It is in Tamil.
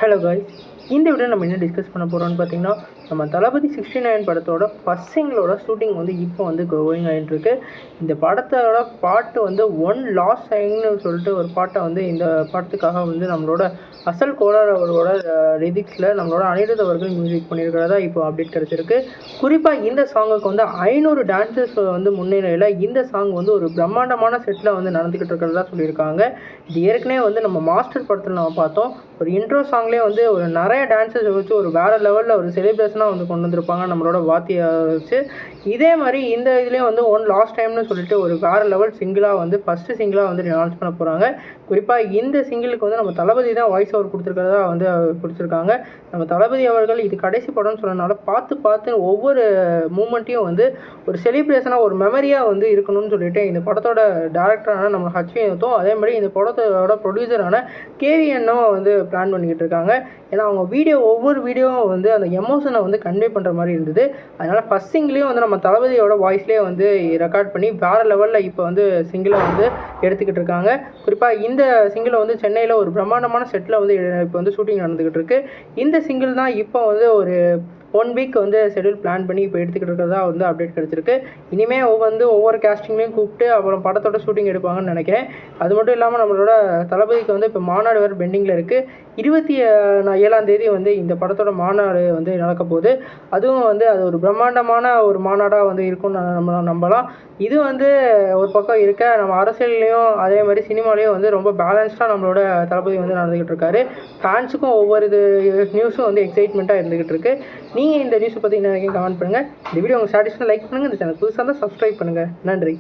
ஹலோ காய்ஸ், இந்த வீடியோ நம்ம என்ன டிஸ்கஸ் பண்ண போகிறோம்னு பார்த்தீங்கன்னா, நம்ம தளபதி 69 படத்தோட ஃபர்ஸ்ட் சிங்கிளோட ஷூட்டிங் வந்து இப்போ வந்து கோயிங் ஆகிட்டுருக்கு. இந்த படத்தோட பாட்டு வந்து ஒன் லாஸ்ட் சைன்னு சொல்லிட்டு ஒரு பாட்டை வந்து இந்த படத்துக்காக வந்து நம்மளோட அசல் கோலார் அவர்களோட லிரிக்ஸில் நம்மளோட அனிருத் அவர்கள் மியூசிக் பண்ணியிருக்கிறதா இப்போ அப்டேட் கிடச்சிருக்கு. குறிப்பாக இந்த சாங்குக்கு வந்து 500 டான்சர்ஸ் வந்து முன்னிலையில் இந்த சாங் வந்து ஒரு பிரம்மாண்டமான செட்டில் வந்து நடந்துக்கிட்டு இருக்கிறதா சொல்லியிருக்காங்க. இது ஏற்கனவே வந்து நம்ம மாஸ்டர் படத்தில் நம்ம பார்த்தோம். ஒரு இன்ட்ரோ சாங்லேயே வந்து ஒரு நிறைய டான்ஸர்ஸ் வச்சு ஒரு வேறு லெவலில் ஒரு செலிப்ரேஷனாக வந்து கொண்டு வந்திருப்பாங்க நம்மளோட வாத்தியை வச்சு. இதே மாதிரி இந்த இதுலேயும் வந்து ஒன் லாஸ்ட் டைம்னு சொல்லிட்டு ஒரு வேறு லெவல் சிங்கிளாக வந்து ஃபஸ்ட்டு சிங்கிளாக வந்து லான்ச் பண்ண போகிறாங்க. குறிப்பாக இந்த சிங்கிளுக்கு வந்து நம்ம தளபதி தான் வாய்ஸ் ஓவர் கொடுத்துருக்கிறதா வந்து கொடுத்துருக்காங்க. நம்ம தளபதி அவர்கள் இது கடைசி படம்னு சொன்னதுனால பார்த்து ஒவ்வொரு மூமெண்ட்டையும் வந்து ஒரு செலிப்ரேஷனாக ஒரு மெமரியாக வந்து இருக்கணும்னு சொல்லிட்டு இந்த படத்தோட டேரக்டரான நம்ம ஹச்வினோத்தும் அதே மாதிரி இந்த படத்தோட ப்ரொடியூசரான கேவிஎன்னும் வந்து பிளான் பண்ணிக்கிட்டு இருக்காங்க. ஏன்னா அவங்க ஒவ்வொரு வீடியோவும் வந்து அந்த எமோஷனை வந்து கன்வே பண்ணுற மாதிரி இருந்தது. அதனால் ஃபஸ்ட் சிங்கிளையும் வந்து நம்ம தளபதியோட வாய்ஸ்லேயே வந்து ரெக்கார்ட் பண்ணி வேறு லெவலில் இப்போ வந்து சிங்கிளை வந்து எடுத்துக்கிட்டு இருக்காங்க. குறிப்பாக இந்த சிங்கிளை வந்து சென்னையில் ஒரு பிரம்மாண்டமான செட்டில் வந்து இப்போ வந்து ஷூட்டிங் நடந்துக்கிட்டு இருக்கு. இந்த சிங்கிள் தான் இப்போ வந்து ஒரு 1 வீக் வந்து ஷெடியூல் பிளான் பண்ணி இப்போ எடுத்துக்கிட்டு இருக்கிறதா வந்து அப்டேட் கிடச்சிருக்கு. இனிமேல் ஒவ்வொரு கேஸ்டிங்லேயும் கூப்பிட்டு அப்புறம் படத்தோட ஷூட்டிங் எடுப்பாங்கன்னு நினைக்கிறேன். அது மட்டும் இல்லாமல் நம்மளோட தளபதிக்கு வந்து இப்போ மாநாடு வேறு பெண்டிங்கில் இருக்குது. 27ஆம் தேதி வந்து இந்த படத்தோட மாநாடு வந்து நடக்க போகுது. அதுவும் வந்து அது ஒரு பிரம்மாண்டமான ஒரு மாநாடாக வந்து இருக்கும்னு நம்ம நம்பலாம். இது வந்து ஒரு பக்கம் இருக்க, நம்ம அரசியல்லையும் அதே மாதிரி சினிமாலேயும் வந்து ரொம்ப பேலன்ஸ்டாக நம்மளோட தளபதி வந்து நடந்துக்கிட்டு இருக்காரு. ஃபேன்ஸுக்கும் ஒவ்வொரு நியூஸும் வந்து எக்ஸைட்மெண்ட்டாக இருந்துக்கிட்டு இருக்கு. நீங்கள் இந்த நியூஸை பற்றி என்ன கமெண்ட் பண்ணுங்கள். இந்த வீடியோ உங்கள் சாட்டிஸ்ஃபை லைக் பண்ணுங்கள். இந்த சேனல் புதுசாக இருந்தால் சப்ஸ்கிரைப் பண்ணுங்கள். நன்றி.